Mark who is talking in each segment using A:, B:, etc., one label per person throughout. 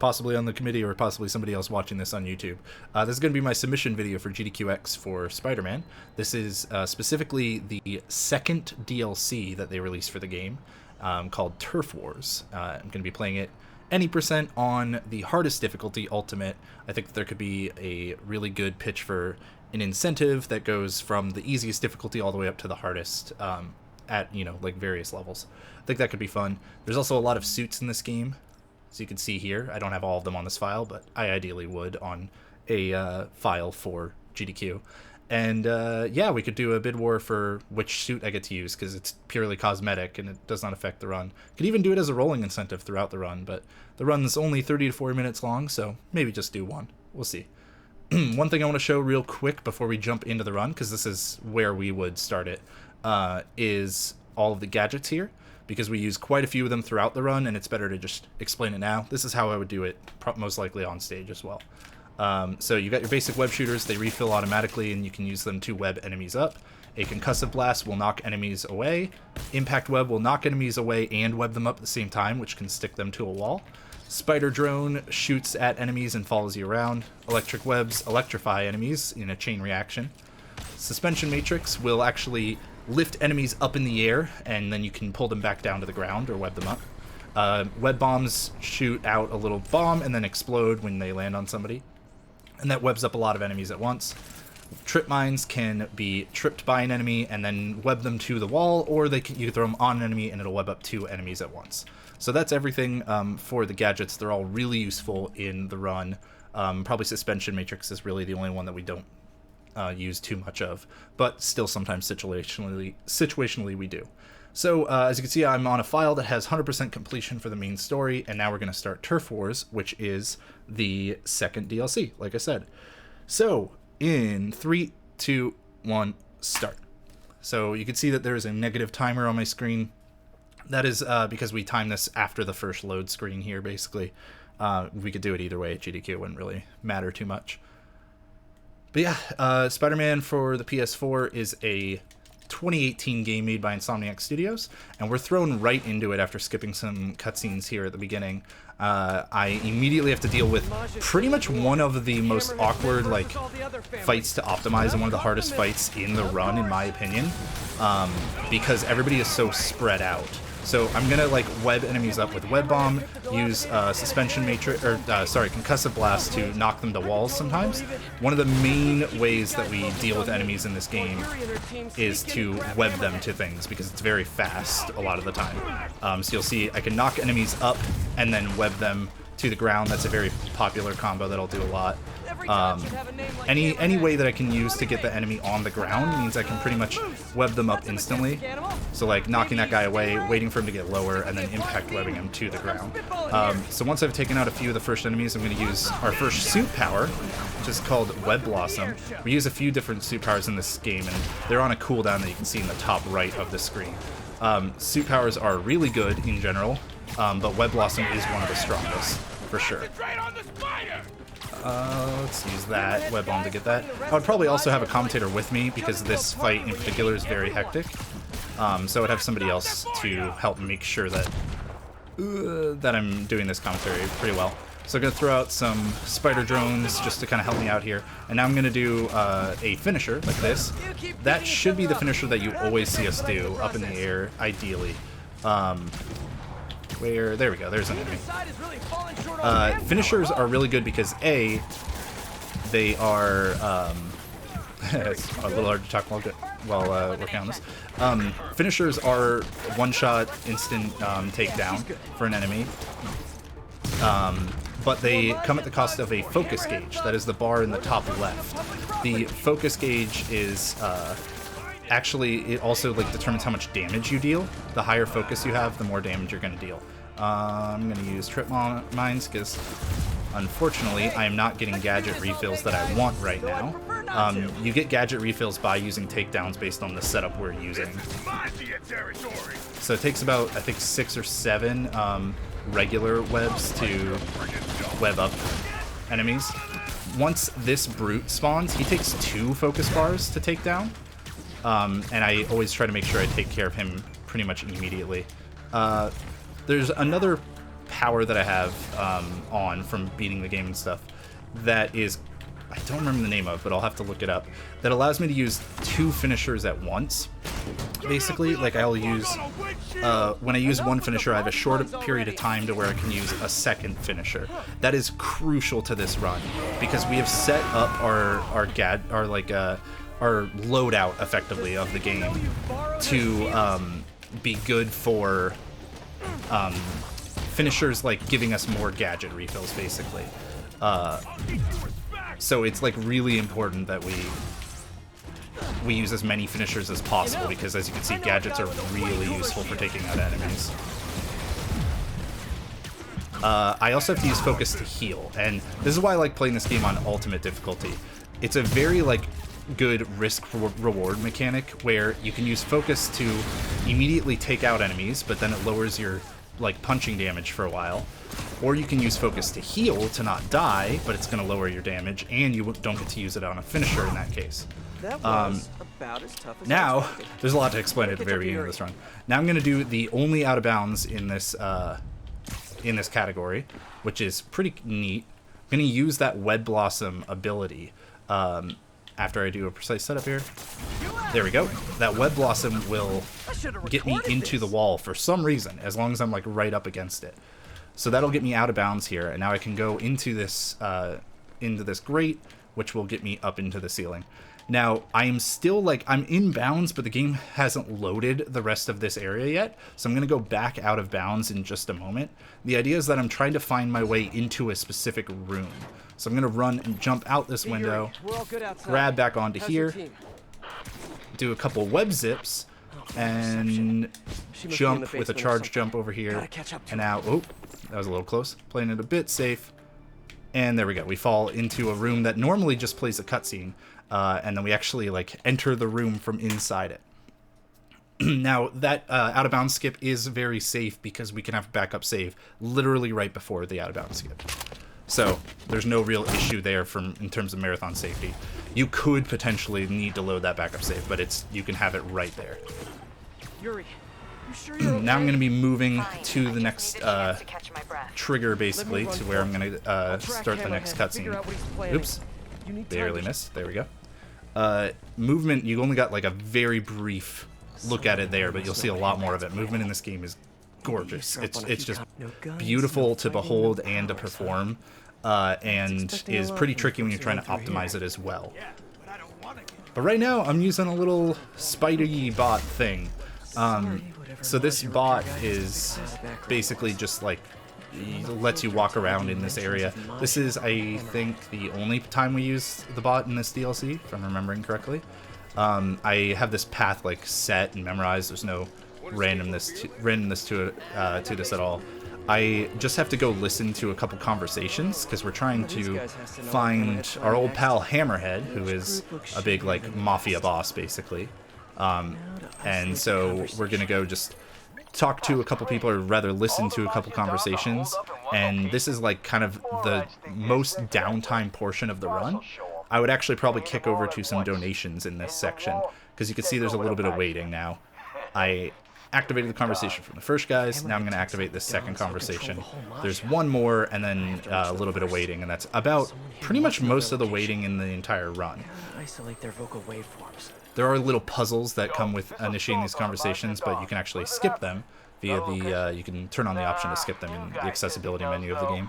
A: possibly on the committee or possibly somebody else watching this on YouTube. This is going to be my submission video for GDQx for Spider-Man. This is specifically the second DLC that they released for the game, called Turf Wars. I'm going to be playing it any percent on the hardest difficulty, Ultimate. I think that there could be a really good pitch for an incentive that goes from the easiest difficulty all the way up to the hardest, at, you know, like various levels. I think that could be fun. There's also a lot of suits in this game. So you can see here, I don't have all of them on this file, but I ideally would on a file for GDQ. And yeah, we could do a bid war for which suit I get to use, because it's purely cosmetic and it does not affect the run. Could even do it as a rolling incentive throughout the run, but the run's only 30 to 40 minutes long, so maybe just do one. We'll see. One thing I want to show real quick before we jump into the run, because this is where we would start it, is all of the gadgets here, because we use quite a few of them throughout the run, and it's better to just explain it now. This is how I would do it, most likely on stage as well. So you got your basic web shooters. They refill automatically, and you can use them to web enemies up. A concussive blast will knock enemies away. Impact web will knock enemies away and web them up at the same time, which can stick them to a wall. Spider drone shoots at enemies and follows you around. Electric webs electrify enemies in a chain reaction. Suspension matrix will actually lift enemies up in the air, and then you can pull them back down to the ground or web them up. Web bombs shoot out a little bomb and then explode when they land on somebody, and that webs up a lot of enemies at once. Trip mines can be tripped by an enemy and then web them to the wall, or you can throw them on an enemy and it'll web up two enemies at once. So that's everything for the gadgets. They're all really useful in the run. Probably suspension matrix is really the only one that we don't use too much of, but still sometimes situationally we do. So as you can see, I'm on a file that has 100% completion for the main story, and now we're going to start Turf Wars, which is the second DLC, like I said. So in 3, 2, 1, start. So you can see that there is a negative timer on my screen. That is because we time this after the first load screen here, basically. We could do it either way at GDQ, it wouldn't really matter too much. But yeah, Spider-Man for the PS4 is a 2018 game made by Insomniac Studios, and we're thrown right into it after skipping some cutscenes here at the beginning. I immediately have to deal with pretty much one of the most awkward fights to optimize, and one of the hardest fights in the run, in my opinion, because everybody is so spread out. So I'm gonna web enemies up with web bomb, use suspension matrix, or concussive blast to knock them to walls sometimes. One of the main ways that we deal with enemies in this game is to web them to things, because it's very fast a lot of the time. So you'll see I can knock enemies up and then web them to the ground. That's a very popular combo that I'll do a lot. Any way that I can use to get the enemy on the ground means I can pretty much web them up instantly. So knocking that guy away, waiting for him to get lower, and then impact webbing him to the ground. So once I've taken out a few of the first enemies, I'm going to use our first suit power, which is called Web Blossom. We use a few different suit powers in this game, and they're on a cooldown that you can see in the top right of the screen. Suit powers are really good in general, but Web Blossom is one of the strongest, for sure. Let's use that web bomb to get that. I would probably also have a commentator with me, because this fight in particular is very hectic. So I would have somebody else to help make sure that I'm doing this commentary pretty well. So I'm going to throw out some spider drones just to kind of help me out here. And now I'm going to do a finisher like this. That should be the finisher that you always see us do, up in the air, ideally. There we go, there's an enemy. Finishers are really good because A, they are, it's a little hard to talk while working on this. Finishers are one-shot, instant takedown for an enemy, but they come at the cost of a focus gauge. That is the bar in the top left. The focus gauge is actually, it also determines how much damage you deal. The higher focus you have, the more damage you're going to deal. I'm going to use trip mines because, unfortunately, I am not getting gadget refills that I want right now. You get gadget refills by using takedowns based on the setup we're using. So it takes about, I think, 6 or 7 regular webs to web up enemies. Once this brute spawns, he takes 2 focus bars to take down. And I always try to make sure I take care of him pretty much immediately. There's another power that I have on from beating the game and stuff that is, I don't remember the name of, but I'll have to look it up, that allows me to use 2 finishers at once. Basically, like I'll use, when I use one finisher, I have a short period of time to where I can use a second finisher. That is crucial to this run, because we have set up our loadout, effectively, of the game to be good for finishers, like giving us more gadget refills, basically. So it's like really important that we use as many finishers as possible, because as you can see, gadgets are really useful for taking out enemies. I also have to use focus to heal, and this is why I like playing this game on ultimate difficulty. It's a very like good risk-reward mechanic where you can use focus to immediately take out enemies, but then it lowers your like punching damage for a while. Or you can use focus to heal to not die, but it's going to lower your damage, and you don't get to use it on a finisher in that case.
B: That was about as tough as
A: now, there's a lot to explain at the very beginning of this run. Now I'm going to do the only out of bounds in this category, which is pretty neat. I'm going to use that Web Blossom ability after I do a precise setup here. There we go. That Web Blossom will get me into the wall for some reason, as long as I'm like right up against it. So that'll get me out of bounds here, and now I can go into this grate, which will get me up into the ceiling. Now, I am still, like, I'm in bounds, but the game hasn't loaded the rest of this area yet, so I'm going to go back out of bounds in just a moment. The idea is that I'm trying to find my way into a specific room. So I'm going to run and jump out this window, grab back onto here, do a couple web zips, and jump with a charge jump over here. And now, oh, that was a little close. Playing it a bit safe. And there we go. We fall into a room that normally just plays a cutscene. And then we actually like enter the room from inside it. Now that out of bounds skip is very safe because we can have a backup save literally right before the out of bounds skip. So there's no real issue there in terms of marathon safety. You could potentially need to load that backup save, but you can have it right there.
B: Yuri, you sure you're okay?
A: Now I'm going to be moving to the next trigger, basically, to where I'm going to start the next cutscene. Oops, barely missed. There we go. Movement, you only got like a very brief look at it there, but you'll see a lot more of it. Movement in this game is gorgeous. It's just beautiful to behold and to perform, and is pretty tricky when you're trying to optimize it as well. But right now, I'm using a little spidery bot thing. So this bot is basically just like lets you walk around in this area. This is, I think, the only time we use the bot in this DLC, if I'm remembering correctly. I have this path like set and memorized. There's no randomness to this at all. I just have to go listen to a couple conversations because we're trying to find our old pal Hammerhead, who is a big like mafia boss basically. And so we're gonna go just talk to a couple people, or rather listen to a couple conversations, and this is like kind of the most downtime portion of the run. I would actually probably kick over to some donations in this section, because you can see there's a little bit of waiting now. I activated the conversation from the first guys, now I'm going to activate this second conversation. There's one more, and then a little bit of waiting, and that's about pretty much most of the waiting in the entire run.
B: Isolate their vocal waveforms.
A: There are little puzzles that come with initiating these conversations, but you can actually skip them via the, you can turn on the option to skip them in the accessibility menu of the game.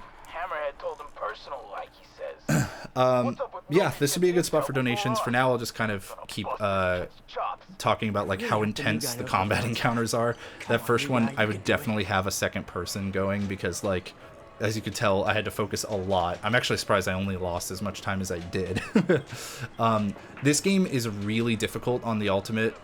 A: Yeah, this would be a good spot for donations. For now, I'll just kind of keep talking about like how intense the combat encounters are. That first one, I would definitely have a second person going, because like, as you could tell, I had to focus a lot. I'm actually surprised I only lost as much time as I did. This game is really difficult on the ultimate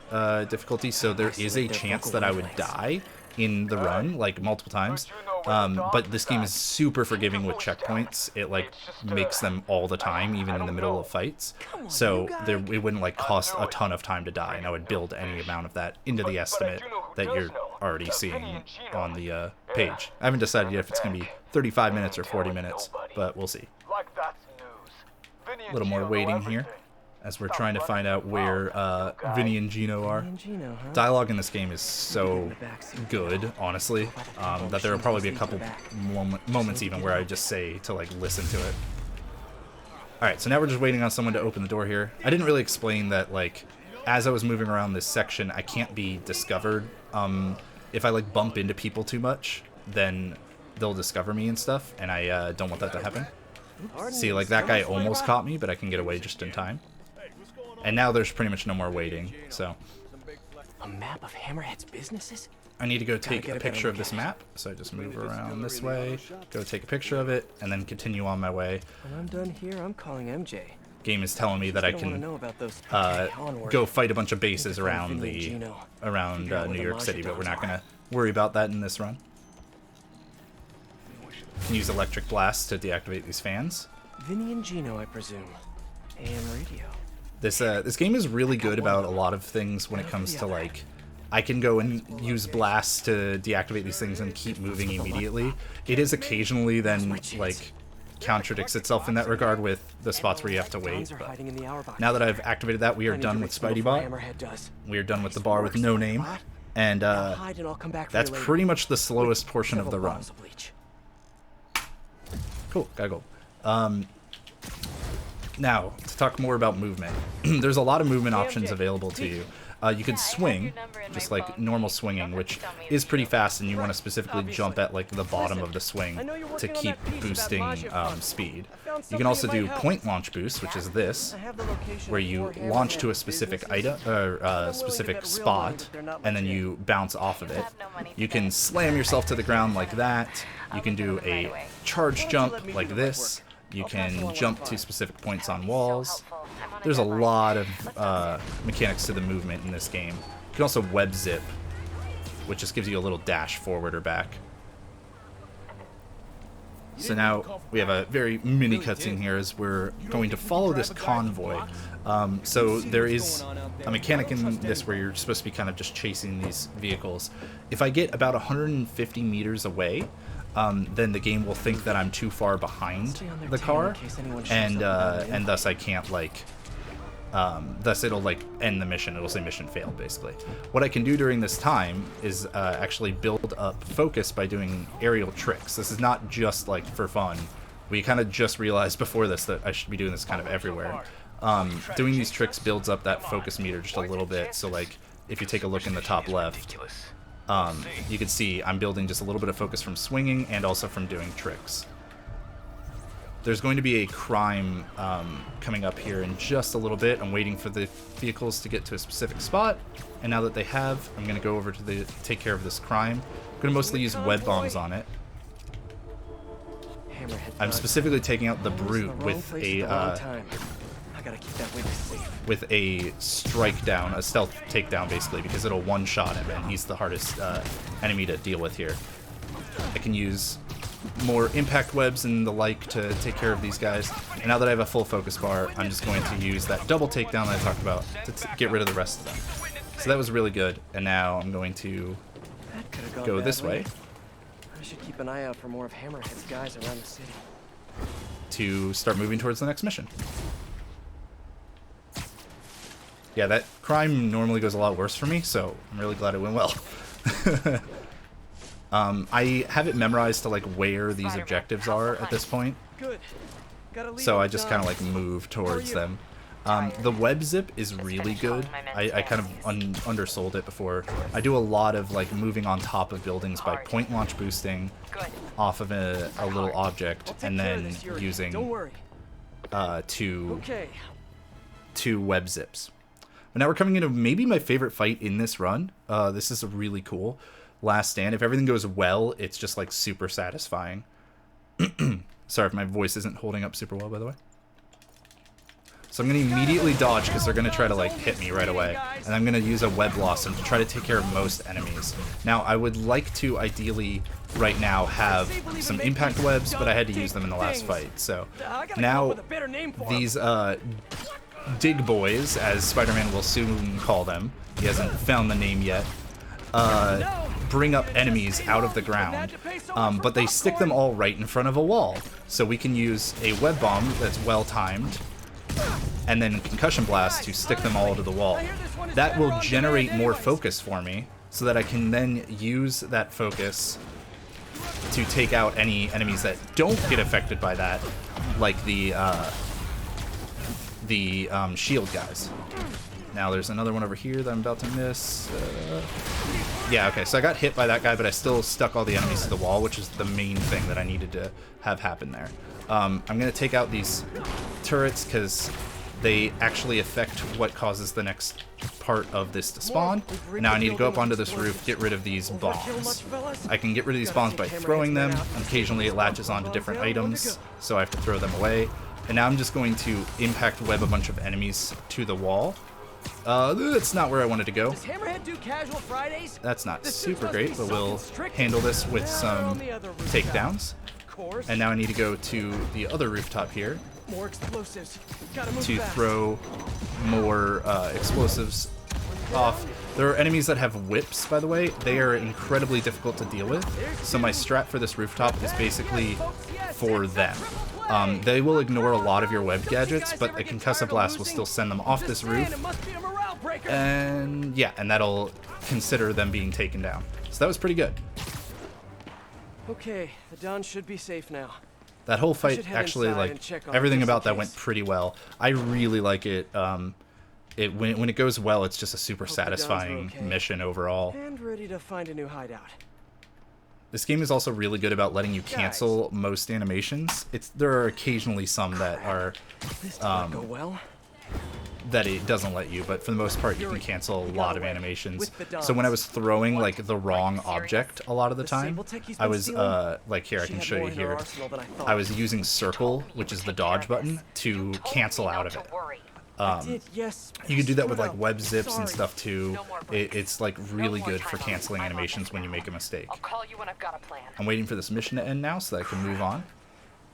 A: difficulty, so there is a chance that I would die in the run, like multiple times. But this game is super forgiving with checkpoints. It like makes them all the time, even in the middle of fights. So it wouldn't like cost a ton of time to die, and I would build any amount of that into the estimate that you're already seeing on the page. I haven't decided yet if it's going to be 35 minutes or 40 minutes, but we'll see. A little more waiting here. as we're trying to find out where Vinny and Gino are.
B: Vinny and Gino, huh?
A: Dialogue in this game is so good, honestly, that there will probably be a couple moments even where I just say to like listen to it. Alright, so now we're just waiting on someone to open the door here. I didn't really explain that, like, as I was moving around this section, I can't be discovered. If I, like, bump into people too much, then they'll discover me and stuff, and I don't want that to happen. See, like, that guy almost caught me, but I can get away just in time. And now there's pretty much no more waiting, so...
B: A map of Hammerhead's businesses?
A: I need to go take a picture of this map, so I just move around this way, go take a picture of it, and then continue on my way.
B: When I'm done here, I'm calling MJ.
A: Game is telling me that I can go fight a bunch of bases around New York City, but we're not going to worry about that in this run. Can use Electric Blast to deactivate these fans.
B: Vinny and Gino, I presume. AM radio.
A: This game is really good about a lot of things when it comes to, like, I can go and use blasts to deactivate these things and keep moving immediately. It is occasionally then, like, contradicts itself in that regard with the spots where you have to wait. But now that I've activated that, we are done with SpideyBot. We are done with the bar with no name. And that's pretty much the slowest portion of the run. Cool, got gold. Now, to talk more about movement. There's a lot of movement options available to you. You can swing, just like normal swinging, which is pretty fast, and you want to specifically jump at like the bottom of the swing to keep boosting speed. You can also do point launch boost, which is this, where you launch to a specific item or specific spot, and then you bounce off of it. You can slam yourself to the ground like that. You can do a charge jump like this. You can jump to specific points on walls. There's a lot of mechanics to the movement in this game. You can also web zip, which just gives you a little dash forward or back. So now we have a very mini cutscene here as we're going to follow this convoy. So there is a mechanic in this where you're supposed to be kind of just chasing these vehicles. If I get about 150 meters away, then the game will think that I'm too far behind the car, and thus I can't, like, thus it'll, like, end the mission. It'll say mission failed, basically. What I can do during this time is actually build up focus by doing aerial tricks. This is not just, like, for fun. We kind of just realized before this that I should be doing this kind of everywhere. Doing these tricks builds up that focus meter just a little bit, so, like, if you take a look in the top left, you can see I'm building just a little bit of focus from swinging and also from doing tricks. There's going to be a crime coming up here in just a little bit. I'm waiting for the vehicles to get to a specific spot, and now that they have, I'm going to go over to take care of this crime. I'm going to mostly use web bombs on it. I'm specifically taking out the brute with a strike down, a stealth takedown basically, because it'll one-shot him, and he's the hardest enemy to deal with here. I can use more impact webs and the like to take care of these guys, and now that I have a full focus bar, I'm just going to use that double takedown that I talked about to get rid of the rest of them. So that was really good, and now I'm going to go this way.
B: I should keep an eye out for more of Hammerhead's guys around the city.
A: To start moving towards the next mission. Yeah, that crime normally goes a lot worse for me, so I'm really glad it went well. I have it memorized to, like, where these objectives are at this point. So I just kind of, like, move towards them. The web zip is really good. I kind of undersold it before. I do a lot of, like, moving on top of buildings by point launch boosting off of a little object, and then using two web zips. But now we're coming into maybe my favorite fight in this run. This is a really cool last stand. If everything goes well, it's just, like, super satisfying. Sorry if my voice isn't holding up super well, by the way. So I'm going to immediately dodge because they're going to try to, like, hit me right away. And I'm going to use a web blossom to try to take care of most enemies. Now, I would like to ideally right now have some impact webs, but I had to use them in the last fight. So now these dig boys, as Spider-Man will soon call them, he hasn't found the name yet, bring up enemies out of the ground, but they stick them all right in front of a wall. So we can use a web bomb that's well timed and then concussion blast to stick them all to the wall. That will generate more focus for me, so that I can then use that focus to take out any enemies that don't get affected by that, like the shield guys. Now there's another one over here that I'm about to miss. Yeah, okay, so I got hit by that guy, but I still stuck all the enemies to the wall, which is the main thing that I needed to have happen there. I'm going to take out these turrets because they actually affect what causes the next part of this to spawn. Now I need to go up onto this roof, get rid of these bombs. I can get rid of these bombs by throwing them. Occasionally it latches onto different items, so I have to throw them away. And now I'm just going to impact web a bunch of enemies to the wall. That's not where I wanted to go. That's not super great, but we'll handle this with some takedowns. And now I need to go to the other rooftop here to throw more explosives off. There are enemies that have whips, by the way. They are incredibly difficult to deal with. So my strat for this rooftop is basically for them. They will ignore a lot of your web gadgets, but the concussive blast will still send them off this roof. And yeah, and that'll consider them being taken down. So that was pretty good.
B: Okay, the Don should be safe now.
A: That whole fight, actually, like, everything about that went pretty well. I really like it. When it goes well, it's just a super satisfying mission overall.
B: And ready to find a new hideout.
A: This game is also really good about letting you cancel most animations. There are occasionally some that are
B: go well.
A: that it doesn't let you, but for the most part you can cancel a lot of animations. So when I was throwing like the wrong object a lot of the time, I was like, here, I can show you here. I was using circle, which is the dodge button, to cancel out of it. You can do that with like web zips and stuff too. It's like really good for canceling animations when you make a mistake. I'm waiting for this mission to end now so that I can move on.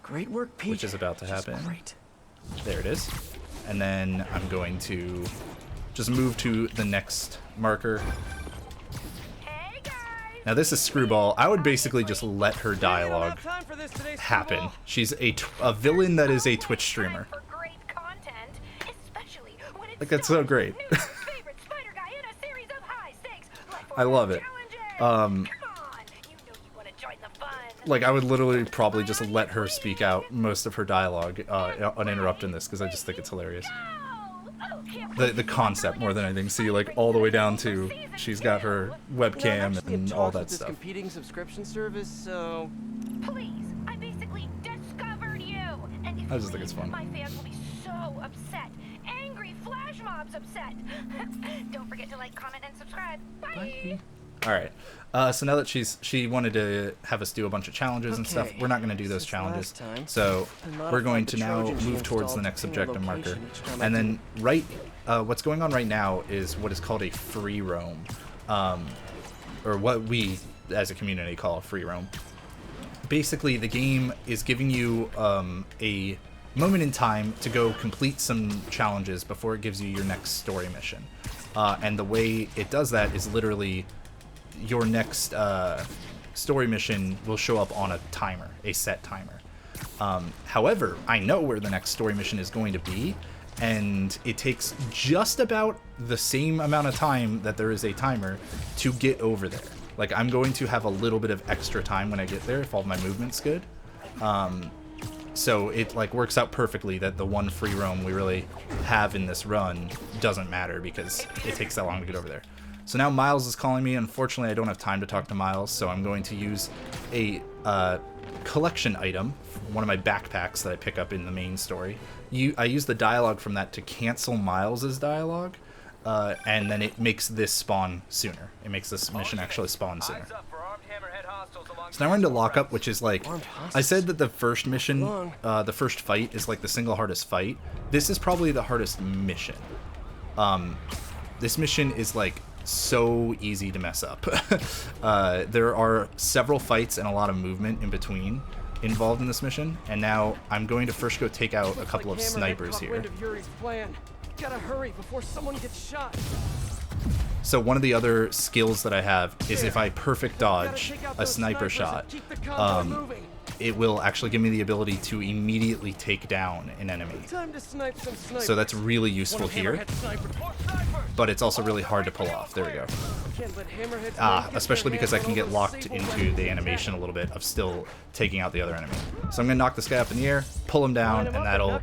B: Great work, Pete.
A: Which is about to happen. There it is. And then I'm going to just move to the next marker. Now this is Screwball. I would basically just let her dialogue happen. She's a villain that is a Twitch streamer. Like, that's so great. I love it. Like, I would literally probably just let her speak out most of her dialogue uninterrupted in this, because I just think it's hilarious. The concept more than anything. See, like, all the way down to she's got her webcam and all that stuff.
B: Competing subscription service, so
C: please, I basically discovered you. And if
A: I just think it's fun.
C: My fans will be so upset. Angry flash mobs upset. Don't forget to like, comment, and subscribe. Bye.
A: Alright, so now that she wanted to have us do a bunch of challenges and stuff, we're not going to do those challenges. So we're going to now move towards the next objective marker. And then what's going on right now is what is called a free roam. Or what we, as a community, call a free roam. Basically, the game is giving you a moment in time to go complete some challenges before it gives you your next story mission. And the way it does that is literally your next story mission will show up on a timer, a set timer. However, I know where the next story mission is going to be, and it takes just about the same amount of time that there is a timer to get over there. Like, I'm going to have a little bit of extra time when I get there if all my movement's good. So it like works out perfectly that the one free roam we really have in this run doesn't matter because it takes that long to get over there. So now Miles is calling me. Unfortunately, I don't have time to talk to Miles, so I'm going to use a collection item, one of my backpacks that I pick up in the main story. I use the dialogue from that to cancel Miles's dialogue, and then it makes this spawn sooner. It makes this mission actually spawn sooner. So now we're into Lockup, which is like, I said that the first mission, the first fight is like the single hardest fight. This is probably the hardest mission. This mission is like so easy to mess up. There are several fights and a lot of movement in between involved in this mission, and now I'm going to first go take out a couple of snipers here.
B: Gotta hurry before someone gets shot.
A: So one of the other skills that I have is if I perfect dodge a sniper shot, it will actually give me the ability to immediately take down an enemy.
B: Time to snipe some snipers.
A: So that's really useful here, but it's also really hard to pull off. There we go.
B: Can't let hammerheads get
A: Especially
B: their
A: because I
B: hands
A: can
B: on
A: get
B: all the
A: locked
B: sable
A: into
B: weapons.
A: the animation a little bit of still taking out the other enemy. So I'm going to knock this guy up in the air, pull him down, and that'll,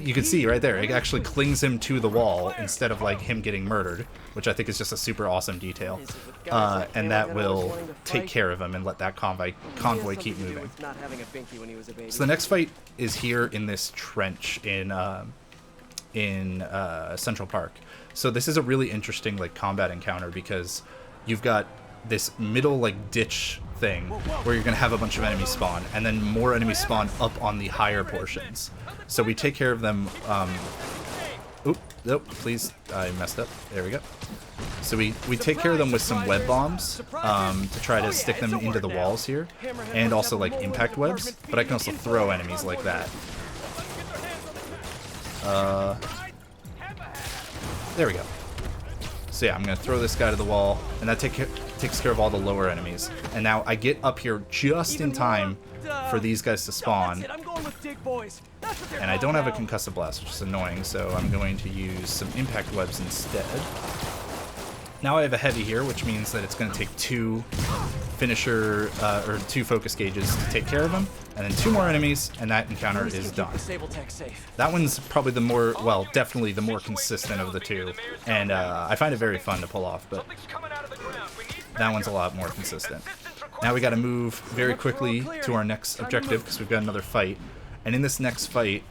A: you can see right there, it actually clings him to the wall instead of like him getting murdered, which I think is just a super awesome detail. And that will take care of him and let that convoy keep moving. So the next fight is here in this trench in Central Park. So this is a really interesting like combat encounter because you've got this middle like ditch thing where you're gonna have a bunch of enemies spawn, and then more enemies spawn up on the higher portions. So we take care of them. Nope, please, I messed up. There we go. So we take care of them with some web bombs to try to stick them into the walls here, and also like impact webs. But I can also throw enemies like that. There we go. So yeah, I'm gonna throw this guy to the wall, and that takes care of all the lower enemies. And now I get up here just in time for these guys to spawn. And I don't have a concussive blast, which is annoying, so I'm going to use some impact webs instead. Now I have a heavy here, which means that it's going to take two finisher or two focus gauges to take care of them, and then two more enemies, and that encounter is done. That one's probably the more, well, definitely the more consistent of the two, and I find it very fun to pull off, but that one's a lot more consistent. Now we got to move very quickly to our next objective because we've got another fight, and in this next fight,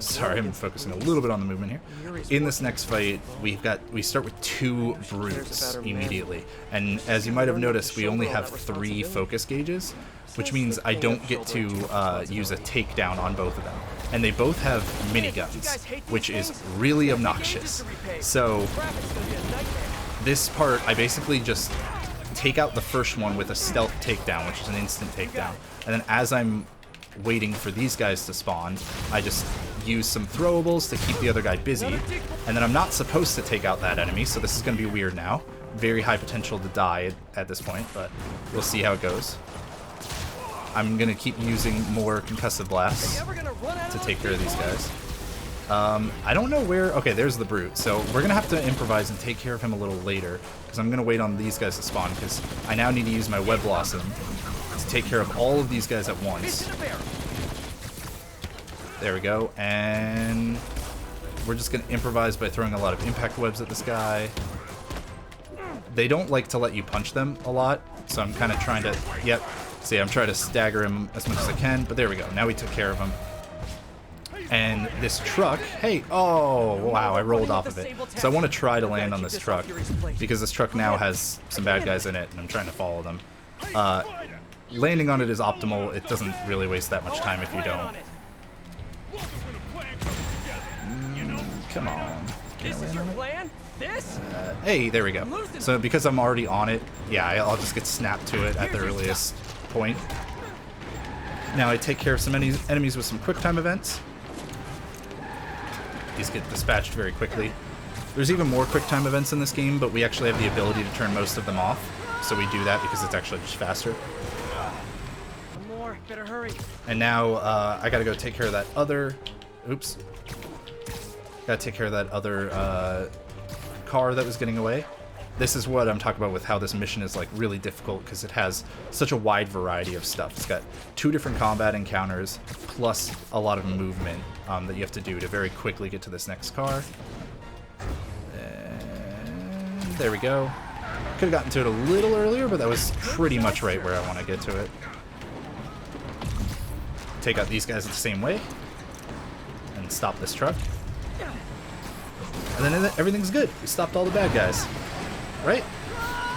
A: sorry, I'm focusing a little bit on the movement here. In this next fight, we start with two brutes immediately, and as you might have noticed, we only have 3 focus gauges, which means I don't get to use a takedown on both of them. And they both have miniguns, which is really obnoxious. So this part, I basically just take out the first one with a stealth takedown, which is an instant takedown, and then as I'm waiting for these guys to spawn, I just use some throwables to keep the other guy busy, and then I'm not supposed to take out that enemy, so this is going to be weird now. Very high potential to die at this point, but we'll see how it goes. I'm going to keep using more concussive blasts to take care of these guys. I don't know where... Okay, there's the brute, so we're going to have to improvise and take care of him a little later, because I'm going to wait on these guys to spawn, because I now need to use my web blossom to take care of all of these guys at once. There we go, and we're just going to improvise by throwing a lot of impact webs at this guy. They don't like to let you punch them a lot, so I'm kind of trying to... Yep, see, I'm trying to stagger him as much as I can, but there we go. Now we took care of him. And this truck... Hey, oh, wow, I rolled off of it. So I want to try to land on this truck, because this truck now has some bad guys in it, and I'm trying to follow them. Landing on it is optimal. It doesn't really waste that much time if you don't. Come on. Hey, there we go. So because I'm already on it, yeah, I'll just get snapped to it at the earliest point. Now I take care of some enemies with some quick time events. These get dispatched very quickly. There's even more quick time events in this game, but we actually have the ability to turn most of them off. So we do that because it's actually just faster.
B: Better hurry.
A: And now I gotta go take care of that other... Oops. Gotta take care of that other car that was getting away. This is what I'm talking about with how this mission is like really difficult, because it has such a wide variety of stuff. It's got 2 different combat encounters, plus a lot of movement that you have to do to very quickly get to this next car. And there we go. Could have gotten to it a little earlier, but that was pretty much right where I want to get to it. Take out these guys the same way, and stop this truck. And then everything's good. We stopped all the bad guys. Right?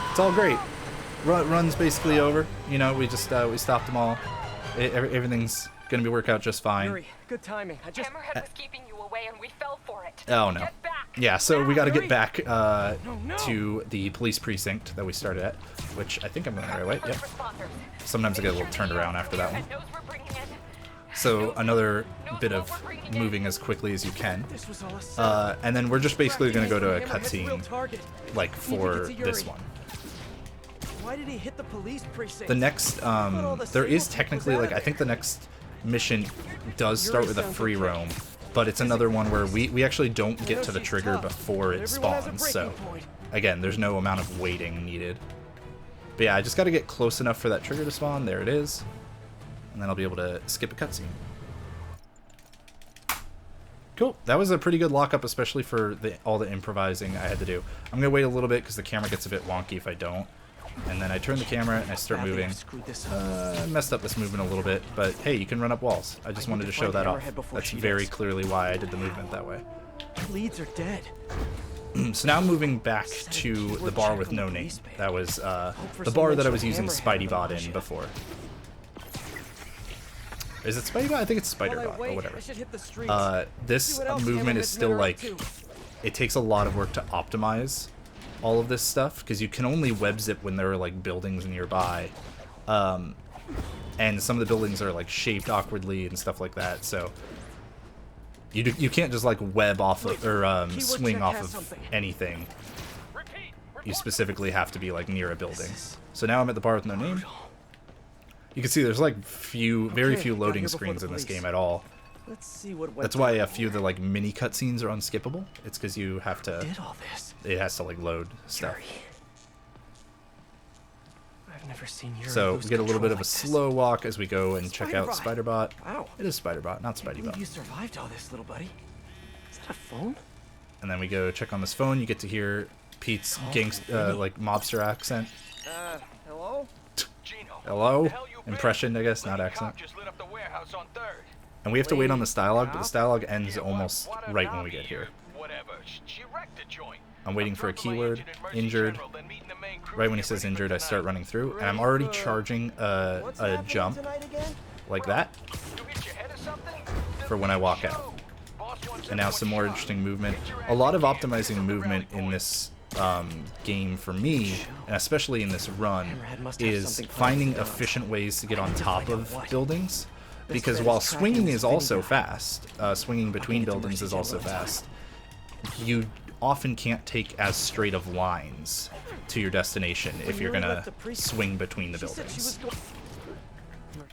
A: It's all great. Run's basically over. You know, we just we stopped them all. Everything's gonna work out just fine.
B: Yuri, good timing.
C: Hammerhead was keeping you away and we fell for it.
A: Oh no.
C: Get back.
A: Yeah, so we got to get
B: Yuri.
A: back to the police precinct that we started at, which I think I'm going the right way. Yep. Sometimes I get a little turned around after that one. So another bit of moving as quickly as you can. And then we're just basically going to go to a cutscene, like, for this one.
B: Why did he hit the police precinct?
A: The next, there is technically, like, I think the next mission does start with a free roam, but it's another one where we actually don't get to the trigger before it spawns, so, again, there's no amount of waiting needed. But yeah, I just gotta get close enough for that trigger to spawn, there it is, and then I'll be able to skip a cutscene. Cool. That was a pretty good lockup, especially for all the improvising I had to do. I'm going to wait a little bit because the camera gets a bit wonky if I don't. And then I turn the camera and I start moving. I messed up this movement a little bit, but hey, you can run up walls. I just wanted to show that off. That's very clearly why I did the movement that way.
B: Leads are dead.
A: So now I'm moving back to the bar with no name. That was the bar that I was using Spidey-Bot in before. Is it Spidey-Bot? I think it's Spider-Bot, or whatever. This movement is still, like, it takes a lot of work to optimize all of this stuff, because you can only web zip when there are, like, buildings nearby. And some of the buildings are, like, shaped awkwardly and stuff like that, so you can't just, like, web off of, or swing off of anything. You specifically have to be, like, near a building. So now I'm at the bar with no name. You can see there's like very few loading screens in this game at all. That's why a few of the like mini cutscenes are unskippable. It's because you have to. It has to like load stuff.
B: I've never seen
A: so we get a little bit of a slow walk as we go and check out Spider-Bot. Wow. It is Spider-Bot, not Spidey-Bot.
B: You survived all this, little buddy. Is that a phone?
A: And then we go check on this phone. You get to hear Pete's like mobster accent.
B: Hello?
A: Hello? Impression, I guess, not accent. And we have to wait on this dialogue, but this dialogue ends almost right when we get here. I'm waiting for a keyword, injured. Right when he says injured, I start running through, and I'm already charging a jump, like that, for when I walk out. And now some more interesting movement. A lot of optimizing movement in this game for me, and especially in this run, is finding efficient ways to get on top of buildings, because while swinging is also fast, swinging between buildings is also fast, you often can't take as straight of lines to your destination if you're gonna swing between the buildings.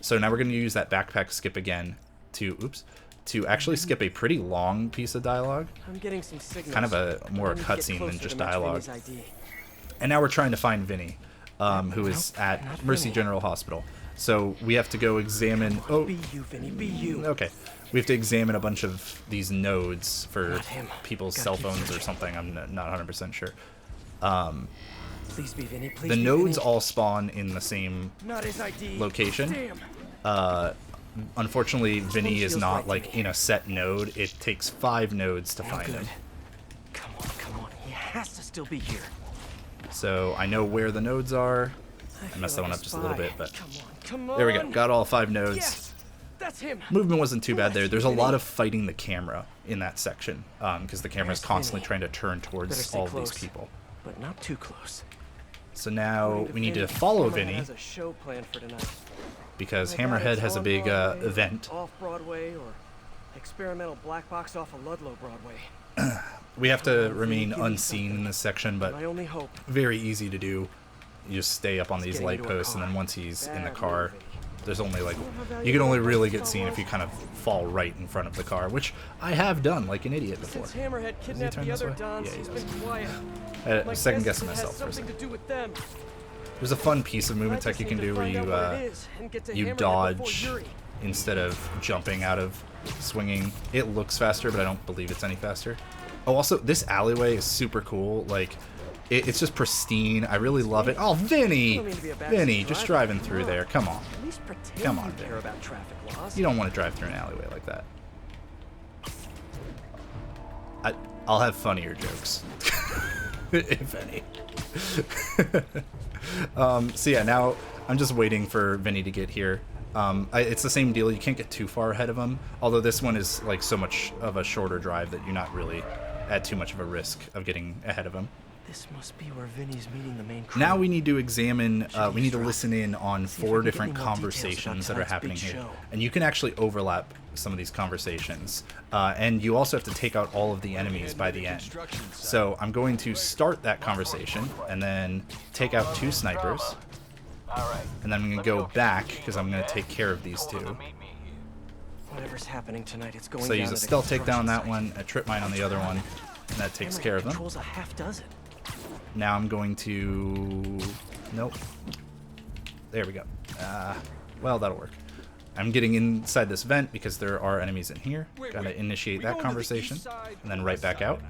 A: So now we're gonna use that backpack skip again to actually skip a pretty long piece of dialogue.
B: I'm getting some signals.
A: Kind of a more a cutscene than just dialogue. And now we're trying to find Vinny, who is at Mercy General Hospital. So we have to go examine. Oh,
B: be you, Vinny, be you.
A: Okay, we have to examine a bunch of these nodes for people's cell phones or something. I'm not 100% sure.
B: Please be Vinny, please
A: the
B: be
A: nodes
B: Vinny.
A: all spawn in the same location. Unfortunately, Vinny is not like in a set node. It takes 5 nodes to find him.
B: Come on, he has to still be here.
A: So I know where the nodes are. I messed that one up just a little bit, but there we go. Got all 5 nodes.
B: Yes, that's him.
A: Movement wasn't too bad there. There's a lot of fighting the camera in that section, because the camera is constantly trying to turn towards all of these people.
B: But not too close.
A: So now we need to follow Vinny, because Hammerhead has a big event.
B: Off-Broadway or experimental black box off of Ludlow Broadway.
A: We have to remain unseen in this section, but
B: My only hope.
A: very easy to do. You just stay up on these light posts, and then once he's in the car, there's only like, you can only really get seen if you kind of fall right in front of the car, which I have done like an idiot before.
B: Since Hammerhead kidnapped the other Dons, he's been quiet.
A: I second guessing myself for a second. There's a fun piece of movement tech you can do where you dodge instead of jumping out of swinging. It looks faster, but I don't believe it's any faster. Oh, also, this alleyway is super cool. Like, it's just pristine. I really love it. Oh, Vinny! Vinny, just driving through there. Come on. Come on, Vinny. You don't want to drive through an alleyway like that. I'll have funnier jokes. If any. So yeah, now I'm just waiting for Vinny to get here. It's the same deal. You can't get too far ahead of him. Although this one is like so much of a shorter drive that you're not really at too much of a risk of getting ahead of him.
B: This must be where Vinny's meeting the main crew.
A: Now we need to examine, we need to listen in on 4 different conversations that are happening here. And you can actually overlap some of these conversations. And you also have to take out all of the enemies by the end. So I'm going to start that conversation and then take out 2 snipers. And then I'm going to go back because I'm going to take care of these 2.
B: Whatever's happening tonight, it's going
A: So use a stealth takedown on that one, a trip mine on the other one, and that takes care of them.
B: Controls a half dozen.
A: Now I'm going to... Nope. There we go. Well, that'll work. I'm getting inside this vent because there are enemies in here. Gotta initiate that conversation, and then right back out.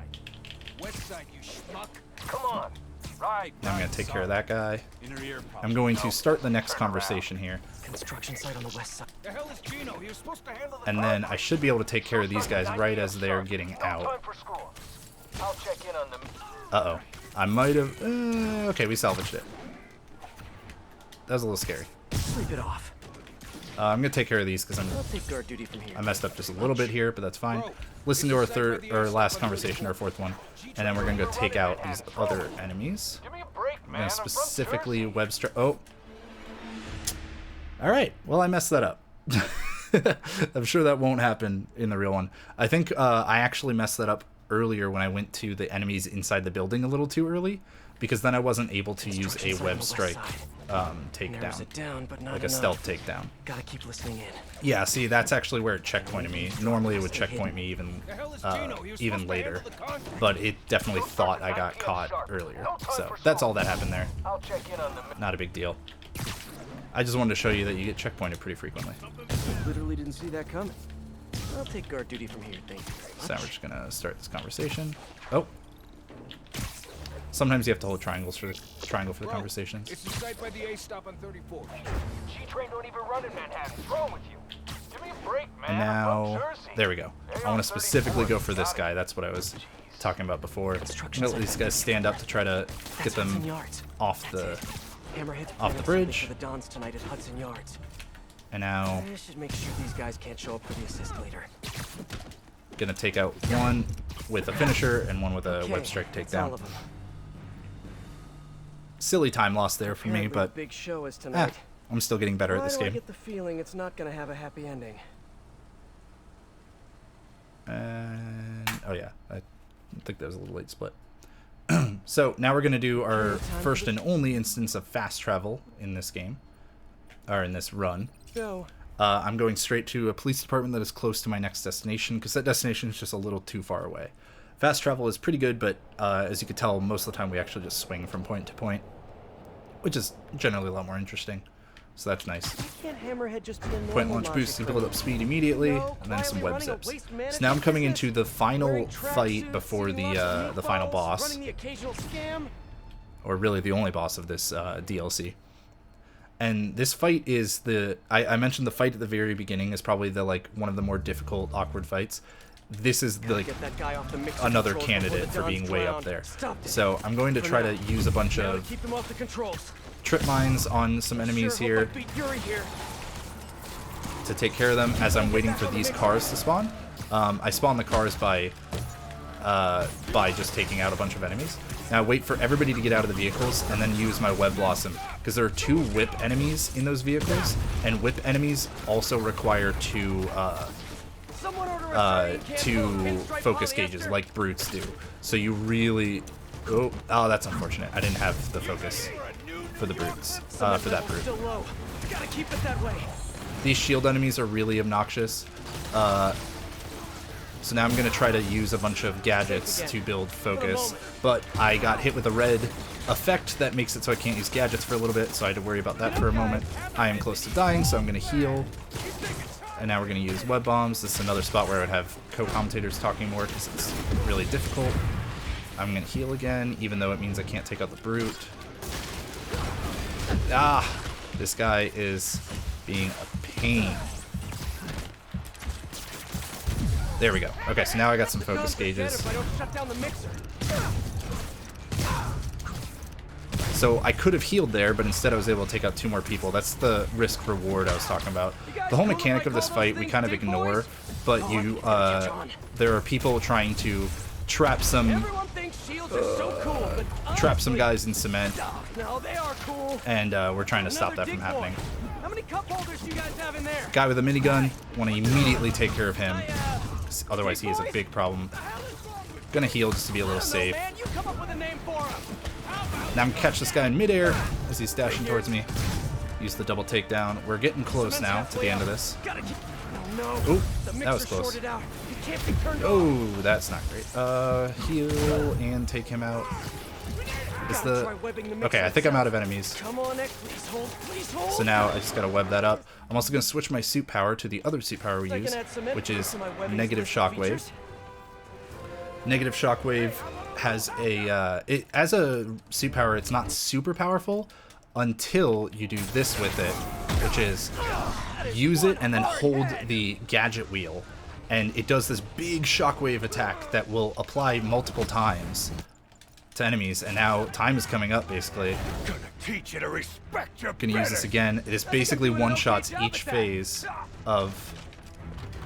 D: Come on. Right.
A: Now I'm gonna take care of that guy. I'm going to start the next conversation here.
B: Construction site on the west side.
D: The hell is Gino? He was supposed to handle the
A: And then I should be able to take care of these guys right as they're getting out.
D: Time for school. I'll check in on them.
A: Uh-oh. I might have... okay, we salvaged it. That was a little scary.
B: Sleep it off.
A: I'm going to take care of these because
B: I'll take guard duty from here.
A: I messed up just a little bit here, but that's fine. Listen to our third or last conversation, our 4th one. And then we're going to go take out these other enemies.
D: Give me a break,
A: I'm
D: man.
A: going to specifically web strike... Oh. Alright, well I messed that up. I'm sure that won't happen in the real one. I think I actually messed that up earlier when I went to the enemies inside the building a little too early, because then I wasn't able to use a web strike takedown, like a stealth takedown.
B: Gotta keep listening in.
A: Yeah, see, that's actually where it checkpointed me. Normally it would checkpoint me even later, but it definitely thought I got caught earlier. So that's all that happened there.
D: I'll check in on them.
A: Not a big deal. I just wanted to show you that you get checkpointed pretty frequently.
B: Literally didn't see that coming. I'll take guard duty from here, thank you very much.
A: So now we're just gonna start this conversation. Oh. Sometimes you have to hold triangle for the conversations.
D: It's the site by the A stop on 34. G-Train don't even run in Manhattan. What's wrong with you? Give me a break, man.
A: And now, there we go. I want to specifically go for this guy. That's what I was talking about before. I'm gonna let these guys stand up to try to get them off the bridge.
B: For the Dons tonight at Hudson Yards.
A: And now,
B: I should make sure these guys can't show up for the assist later.
A: gonna take out one with a finisher and one with a web strike takedown. Silly time loss there for me, but
B: big show is tonight.
A: I'm still getting better at this
B: I
A: game.
B: get the feeling it's not gonna have a happy ending.
A: And oh yeah, I think that was a little late split. So now we're gonna do our first and only instance of fast travel in this game, or in this run.
B: Go.
A: I'm going straight to a police department that is close to my next destination, because that destination is just a little too far away. Fast travel is pretty good, but as you can tell, most of the time we actually just swing from point to point, which is generally a lot more interesting. So that's nice. Point launch boost to build up speed immediately, and then some web zips. So now I'm coming into the final fight before the final boss, or really the only boss of this DLC. And this fight is I mentioned the fight at the very beginning is probably one of the more difficult, awkward fights. This is another candidate for being way up there. So I'm going to try to use a bunch of trip mines on some enemies here to take care of them as I'm waiting for these cars to spawn. I spawn the cars by just taking out a bunch of enemies. Now wait for everybody to get out of the vehicles and then use my web blossom, because there are 2 whip enemies in those vehicles, and whip enemies also require two focus gauges like brutes do. So you really oh that's unfortunate. I didn't have the focus for the brutes for that brute. These shield enemies are really obnoxious. So now I'm going to try to use a bunch of gadgets to build focus, but I got hit with a red effect that makes it so I can't use gadgets for a little bit, so I had to worry about that for a moment. I am close to dying, so I'm going to heal. And now we're going to use web bombs. This is another spot where I would have co-commentators talking more because it's really difficult. I'm going to heal again, even though it means I can't take out the brute. This guy is being a pain. There we go. Okay, so now I got some focus gauges. So I could have healed there, but instead I was able to take out 2 more people. That's the risk reward I was talking about. The whole mechanic of this fight we kind of ignore, but there are people trying to trap some
B: Everyone thinks shields are so cool, but
A: trap some
B: honestly,
A: guys in cement,
B: no, they are cool.
A: and we're trying to stop that from
B: Another dig
A: happening.
B: boy. How many cup holders do you guys have in there?
A: Guy with a minigun, want to immediately take care of him, otherwise he is a big problem. Gonna heal just to be a little safe.
B: Man, you come up with a name for him.
A: Now I'm gonna catch this guy in midair as he's dashing towards me. Use the double takedown. We're getting close now to the end of this.
B: Gotta keep... No,
A: Ooh,
B: the
A: that was
B: mixer's
A: close.
B: shorted out. It can't be turned off.
A: Oh, that's not great. Heal and take him out. Is
B: Gotta try
A: the...
B: webbing the
A: Okay,
B: mixer
A: I think I'm
B: itself.
A: out of enemies.
B: Come on, X, please hold, please hold.
A: So now I just gotta web that up. I'm also gonna switch my suit power to the other suit power we
B: I can
A: use,
B: add cement
A: which is
B: to my webbing
A: negative
B: list of
A: shockwave.
B: features.
A: Negative shockwave has a as a suit power, it's not super powerful until you do this with it, which is use it and then hold the gadget wheel, and it does this big shockwave attack that will apply multiple times to enemies. And now time is coming up, basically.
D: Gonna teach you to respect your
A: Gonna use this again. It is basically one-shots each phase of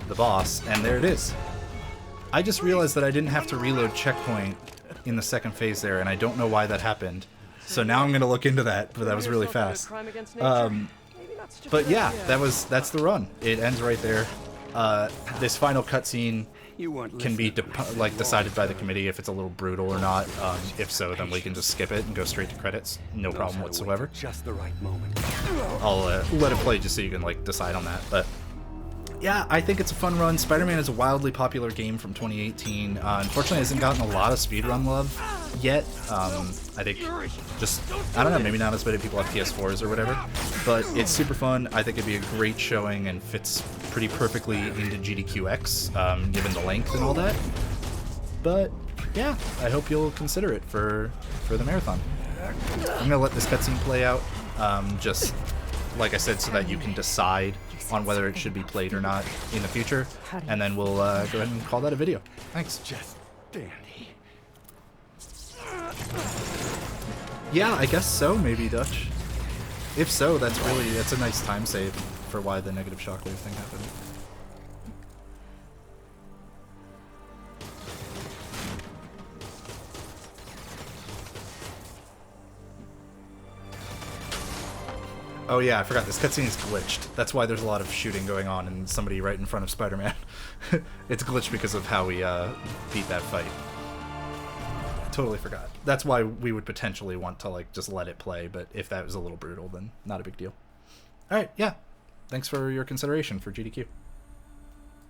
A: the boss, and there it is. I just realized that I didn't have to reload checkpoint in the second phase there, and I don't know why that happened. So now I'm gonna look into that, but that was really fast. But yeah, that's the run. It ends right there. This final cutscene can be decided by the committee if it's a little brutal or not. If so, then we can just skip it and go straight to credits. No problem whatsoever.
D: Just the right moment.
A: I'll let it play just so you can decide on that. But yeah, I think it's a fun run. Spider-Man is a wildly popular game from 2018. Unfortunately, it hasn't gotten a lot of speedrun love yet. I think I don't know, maybe not as many people have PS4s or whatever. But it's super fun. I think it'd be a great showing and fits pretty perfectly into GDQx, given the length and all that. But yeah, I hope you'll consider it for the marathon. I'm gonna let this cutscene play out, just like I said, so that you can decide on whether it should be played or not in the future, and then we'll go ahead and call that a video. Thanks.
D: Just dandy.
A: Yeah, I guess so, maybe, Dutch. If so, that's a nice time save for why the negative shockwave thing happened. Oh yeah, I forgot, this cutscene is glitched. That's why there's a lot of shooting going on and somebody right in front of Spider-Man. It's glitched because of how we beat that fight. Totally forgot. That's why we would potentially want to just let it play, but if that was a little brutal, then not a big deal. Alright, yeah. Thanks for your consideration for GDQ.